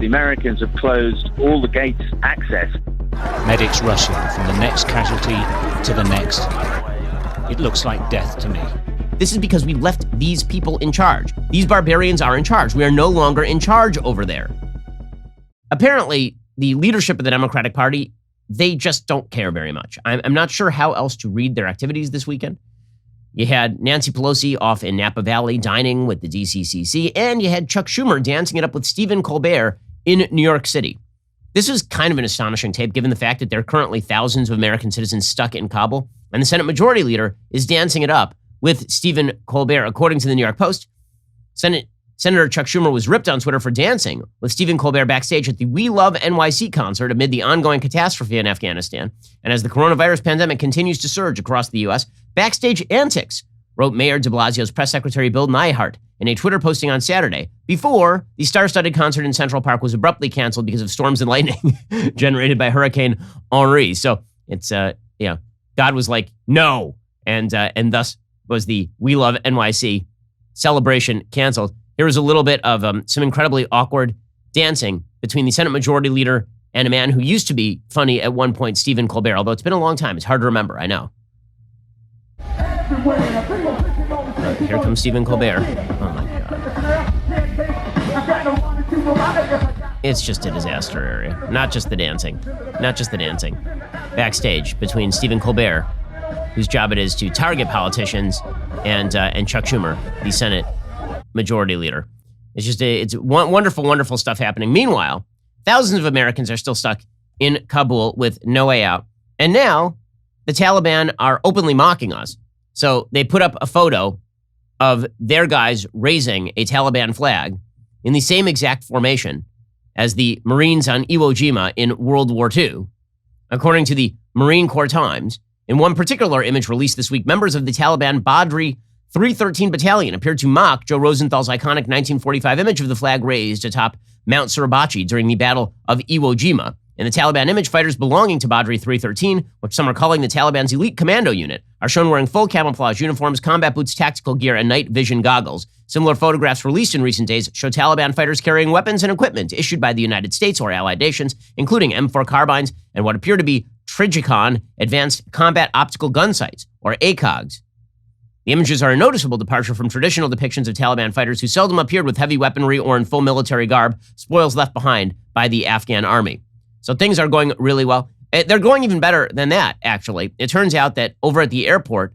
The Americans have closed all the gates access. Medics rushing from the next casualty to the next. It looks like death to me. This is because we left these people in charge. These barbarians are in charge. We are no longer in charge over there. Apparently, the leadership of the Democratic Party, they just don't care very much. I'm not sure how else to read their activities this weekend. You had Nancy Pelosi off in Napa Valley dining with the DCCC, and you had Chuck Schumer dancing it up with Stephen Colbert in New York City. This is kind of an astonishing tape, given the fact that there are currently thousands of American citizens stuck in Kabul, and the Senate Majority Leader is dancing it up with Stephen Colbert. According to the New York Post, Senator Chuck Schumer was ripped on Twitter for dancing with Stephen Colbert backstage at the We Love NYC concert amid the ongoing catastrophe in Afghanistan. And as the coronavirus pandemic continues to surge across the U.S., backstage antics, wrote Mayor de Blasio's press secretary Bill Nyhart in a Twitter posting on Saturday, before the star-studded concert in Central Park was abruptly canceled because of storms and lightning generated by Hurricane Henri. So it's, God was like, no. And thus was the We Love NYC celebration canceled. Here was a little bit of some incredibly awkward dancing between the Senate Majority Leader and a man who used to be funny at one point, Stephen Colbert, although it's been a long time. It's hard to remember, I know. Here comes Stephen Colbert. Oh my God. It's just a disaster area. Not just the dancing. Backstage between Stephen Colbert, whose job it is to target politicians, and Chuck Schumer, the Senate Majority Leader. It's wonderful, wonderful stuff happening. Meanwhile, thousands of Americans are still stuck in Kabul with no way out. And now the Taliban are openly mocking us. So they put up a photo of their guys raising a Taliban flag in the same exact formation as the Marines on Iwo Jima in World War II. According to the Marine Corps Times, in one particular image released this week, members of the Taliban Badri 313 Battalion appeared to mock Joe Rosenthal's iconic 1945 image of the flag raised atop Mount Suribachi during the Battle of Iwo Jima. In the Taliban image, fighters belonging to Badri 313, which some are calling the Taliban's elite commando unit, are shown wearing full camouflage uniforms, combat boots, tactical gear, and night vision goggles. Similar photographs released in recent days show Taliban fighters carrying weapons and equipment issued by the United States or allied nations, including M4 carbines and what appear to be Trigicon Advanced Combat Optical Gun Sights, or ACOGs. The images are a noticeable departure from traditional depictions of Taliban fighters who seldom appeared with heavy weaponry or in full military garb, spoils left behind by the Afghan army. So things are going really well. They're going even better than that, actually. It turns out that over at the airport,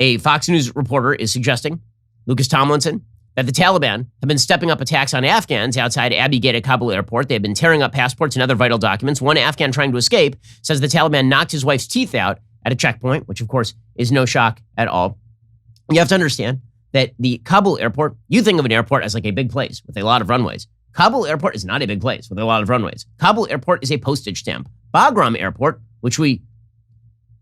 a Fox News reporter is suggesting, Lucas Tomlinson, that the Taliban have been stepping up attacks on Afghans outside Abbey Gate at Kabul airport. They've been tearing up passports and other vital documents. One Afghan trying to escape says the Taliban knocked his wife's teeth out at a checkpoint, which of course is no shock at all. You have to understand that the Kabul airport, you think of an airport as like a big place with a lot of runways. Kabul airport is not a big place with a lot of runways. Kabul airport is a postage stamp. Bagram airport, which we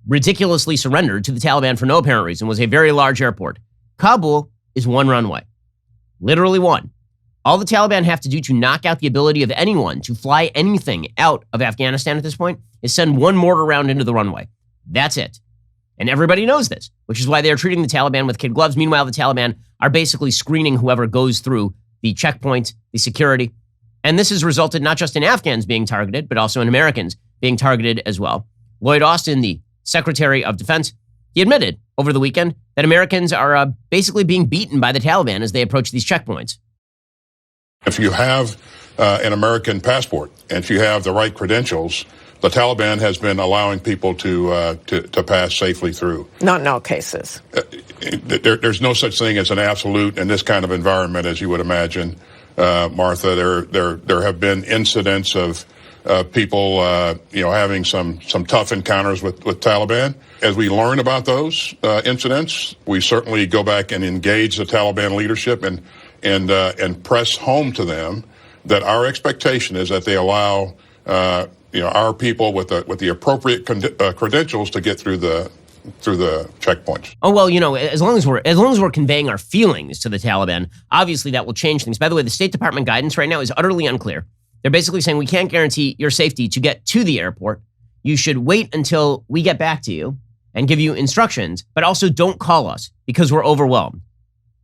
ridiculously surrendered to the Taliban for no apparent reason, was a very large airport. Kabul is one runway. Literally one. All the Taliban have to do to knock out the ability of anyone to fly anything out of Afghanistan at this point is send one mortar round into the runway. That's it. And everybody knows this, which is why they are treating the Taliban with kid gloves. Meanwhile, the Taliban are basically screening whoever goes through the checkpoint, the security. And this has resulted not just in Afghans being targeted, but also in Americans being targeted as well. Lloyd Austin, the Secretary of Defense, he admitted over the weekend that Americans are basically being beaten by the Taliban as they approach these checkpoints. If you have an American passport and if you have the right credentials, the Taliban has been allowing people to pass safely through. Not in all cases. There's no such thing as an absolute in this kind of environment, as you would imagine, Martha. There have been incidents of people, having some tough encounters with Taliban. As we learn about those incidents, we certainly go back and engage the Taliban leadership and press home to them that our expectation is that they allow our people with the appropriate credentials to get through the checkpoints. Oh, well, as long as we're conveying our feelings to the Taliban, obviously that will change things. By the way, the State Department guidance right now is utterly unclear. They're basically saying we can't guarantee your safety to get to the airport. You should wait until we get back to you and give you instructions, but also don't call us because we're overwhelmed.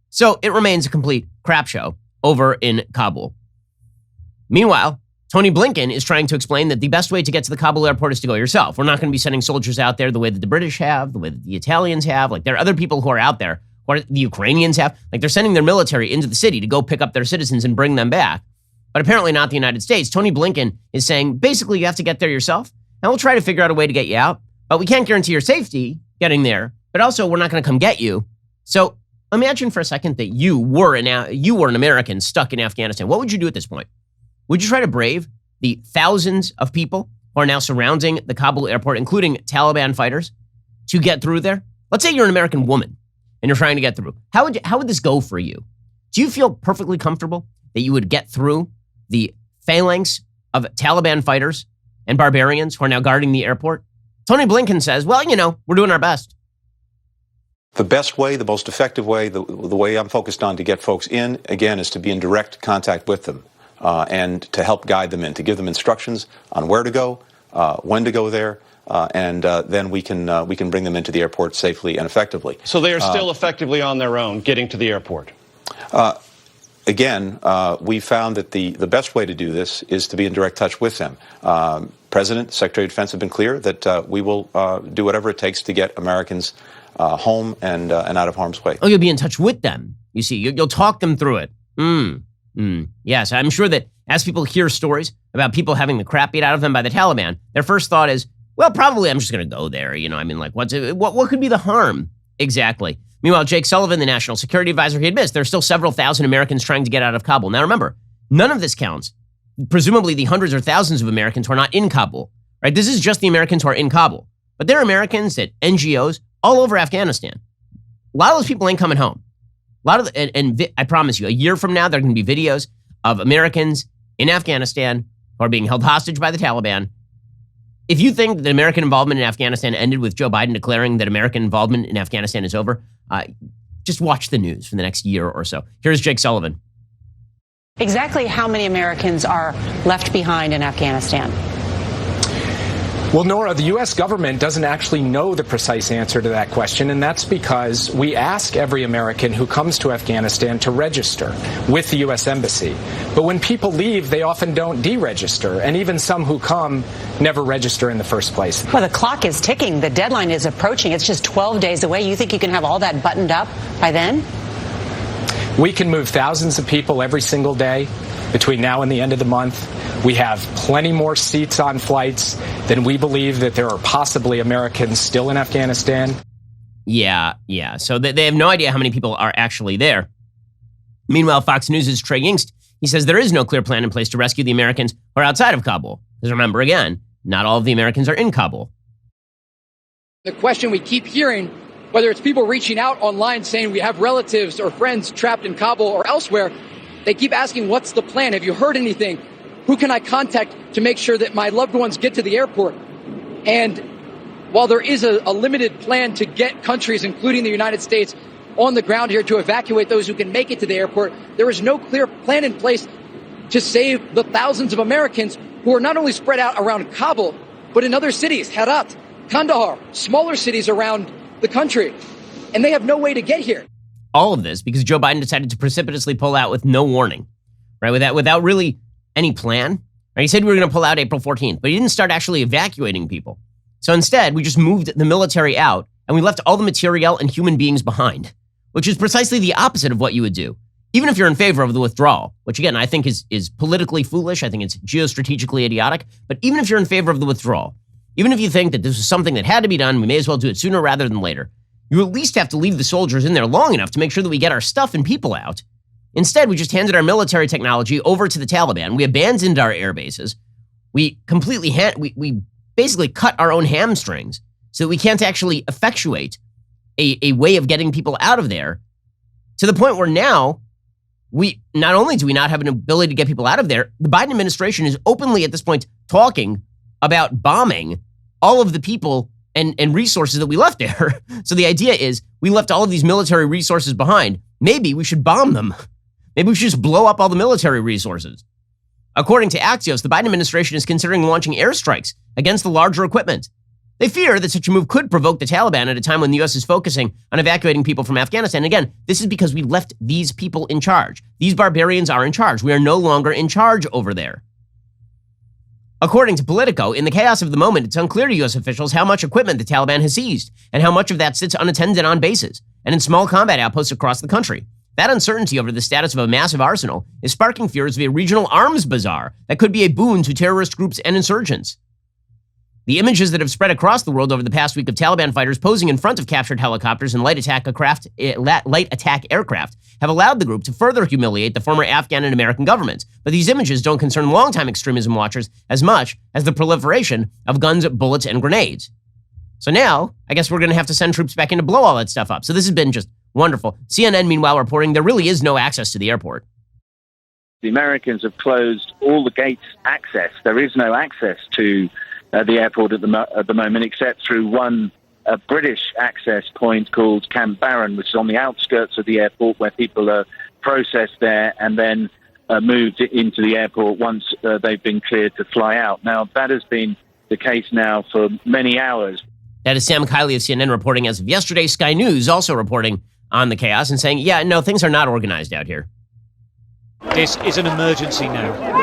So it remains a complete crap show over in Kabul. Meanwhile, Tony Blinken is trying to explain that the best way to get to the Kabul airport is to go yourself. We're not going to be sending soldiers out there the way that the British have, the way that the Italians have. Like, there are other people who are out there, or the Ukrainians have. Like, they're sending their military into the city to go pick up their citizens and bring them back. But apparently not the United States. Tony Blinken is saying, basically, you have to get there yourself, and we'll try to figure out a way to get you out. But we can't guarantee your safety getting there. But also, we're not going to come get you. So imagine for a second that you were an American stuck in Afghanistan. What would you do at this point? Would you try to brave the thousands of people who are now surrounding the Kabul airport, including Taliban fighters, to get through there? Let's say you're an American woman and you're trying to get through. How would this go for you? Do you feel perfectly comfortable that you would get through the phalanx of Taliban fighters and barbarians who are now guarding the airport? Tony Blinken says, well, we're doing our best. The best way, the most effective way, the way I'm focused on to get folks in, again, is to be in direct contact with them and to help guide them in, to give them instructions on where to go, when to go there, and then we can bring them into the airport safely and effectively. So they are still effectively on their own getting to the airport? Again, we found that the best way to do this is to be in direct touch with them. President, Secretary of Defense have been clear that we will do whatever it takes to get Americans home and out of harm's way. Oh, you'll be in touch with them. You see, you'll talk them through it. Yes, I'm sure that as people hear stories about people having the crap beat out of them by the Taliban, their first thought is, well, probably I'm just going to go there. What could be the harm? Exactly. Meanwhile, Jake Sullivan, the national security advisor, he admits there are still several thousand Americans trying to get out of Kabul. Now, remember, none of this counts. Presumably the hundreds or thousands of Americans who are not in Kabul, right? This is just the Americans who are in Kabul. But there are Americans at NGOs all over Afghanistan. A lot of those people ain't coming home. I promise you, a year from now, there are going to be videos of Americans in Afghanistan who are being held hostage by the Taliban. If you think that American involvement in Afghanistan ended with Joe Biden declaring that American involvement in Afghanistan is over, just watch the news for the next year or so. Here's Jake Sullivan. Exactly how many Americans are left behind in Afghanistan? Well, Nora, the U.S. government doesn't actually know the precise answer to that question, and that's because we ask every American who comes to Afghanistan to register with the U.S. Embassy. But when people leave, they often don't deregister, and even some who come never register in the first place. Well, the clock is ticking. The deadline is approaching. It's just 12 days away. You think you can have all that buttoned up by then? We can move thousands of people every single day between now and the end of the month. We have plenty more seats on flights than we believe that there are possibly Americans still in Afghanistan. Yeah. So they have no idea how many people are actually there. Meanwhile, Fox News' Trey Yingst, he says there is no clear plan in place to rescue the Americans who are outside of Kabul. Because remember, again, not all of the Americans are in Kabul. The question we keep hearing, whether it's people reaching out online saying we have relatives or friends trapped in Kabul or elsewhere, they keep asking, what's the plan? Have you heard anything? Who can I contact to make sure that my loved ones get to the airport? And while there is a limited plan to get countries, including the United States, on the ground here to evacuate those who can make it to the airport, there is no clear plan in place to save the thousands of Americans who are not only spread out around Kabul, but in other cities, Herat, Kandahar, smaller cities around the country. And they have no way to get here. All of this because Joe Biden decided to precipitously pull out with no warning, right? Without really any plan. Right? He said we were going to pull out April 14th, but he didn't start actually evacuating people. So instead, we just moved the military out and we left all the materiel and human beings behind, which is precisely the opposite of what you would do. Even if you're in favor of the withdrawal, which again, I think is politically foolish. I think it's geostrategically idiotic. But even if you're in favor of the withdrawal, even if you think that this was something that had to be done, we may as well do it sooner rather than later. You at least have to leave the soldiers in there long enough to make sure that we get our stuff and people out. Instead, we just handed our military technology over to the Taliban. We abandoned our air bases. We completely we basically cut our own hamstrings so that we can't actually effectuate a way of getting people out of there, to the point where now we not only do we not have an ability to get people out of there, the Biden administration is openly at this point talking about bombing all of the people and resources that we left there. So the idea is we left all of these military resources behind. Maybe we should bomb them. Maybe we should just blow up all the military resources. According to Axios, the Biden administration is considering launching airstrikes against the larger equipment. They fear that such a move could provoke the Taliban at a time when the U.S. is focusing on evacuating people from Afghanistan. Again, this is because we left these people in charge. These barbarians are in charge. We are no longer in charge over there. According to Politico, in the chaos of the moment, it's unclear to U.S. officials how much equipment the Taliban has seized and how much of that sits unattended on bases and in small combat outposts across the country. That uncertainty over the status of a massive arsenal is sparking fears of a regional arms bazaar that could be a boon to terrorist groups and insurgents. The images that have spread across the world over the past week of Taliban fighters posing in front of captured helicopters and light attack aircraft have allowed the group to further humiliate the former Afghan and American governments. But these images don't concern longtime extremism watchers as much as the proliferation of guns, bullets, and grenades. So now, I guess we're going to have to send troops back in to blow all that stuff up. So this has been just wonderful. CNN, meanwhile, reporting there really is no access to the airport. The Americans have closed all the gates access. There is no access to the airport at the moment, except through one British access point called Camp Barron, which is on the outskirts of the airport, where people are processed there and then moved into the airport once they've been cleared to fly out. Now, that has been the case now for many hours. That is Sam Kiley of CNN reporting as of yesterday. Sky News also reporting on the chaos and saying, yeah, no, things are not organized out here. This is an emergency now.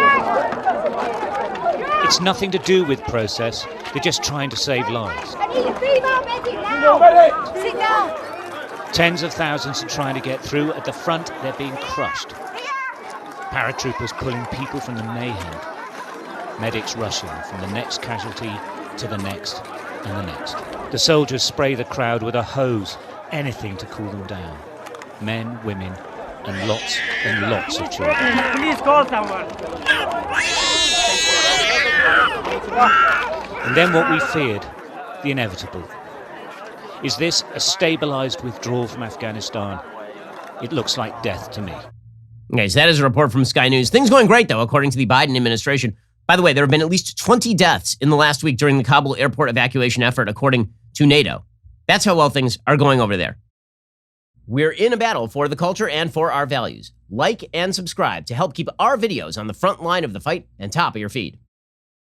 It's nothing to do with process. They're just trying to save lives. Tens of thousands are trying to get through. At the front, they're being crushed. Paratroopers pulling people from the mayhem. Medics rushing from the next casualty to the next and the next. The soldiers spray the crowd with a hose, anything to cool them down. Men, women, and lots of children. Please call someone. And then what we feared, the inevitable. Is this a stabilized withdrawal from Afghanistan? It looks like death to me. Okay, so that is a report from Sky News. Things going great, though, according to the Biden administration. By the way, there have been at least 20 deaths in the last week during the Kabul airport evacuation effort, according to NATO. That's how well things are going over there. We're in a battle for the culture and for our values. Like and subscribe to help keep our videos on the front line of the fight and top of your feed.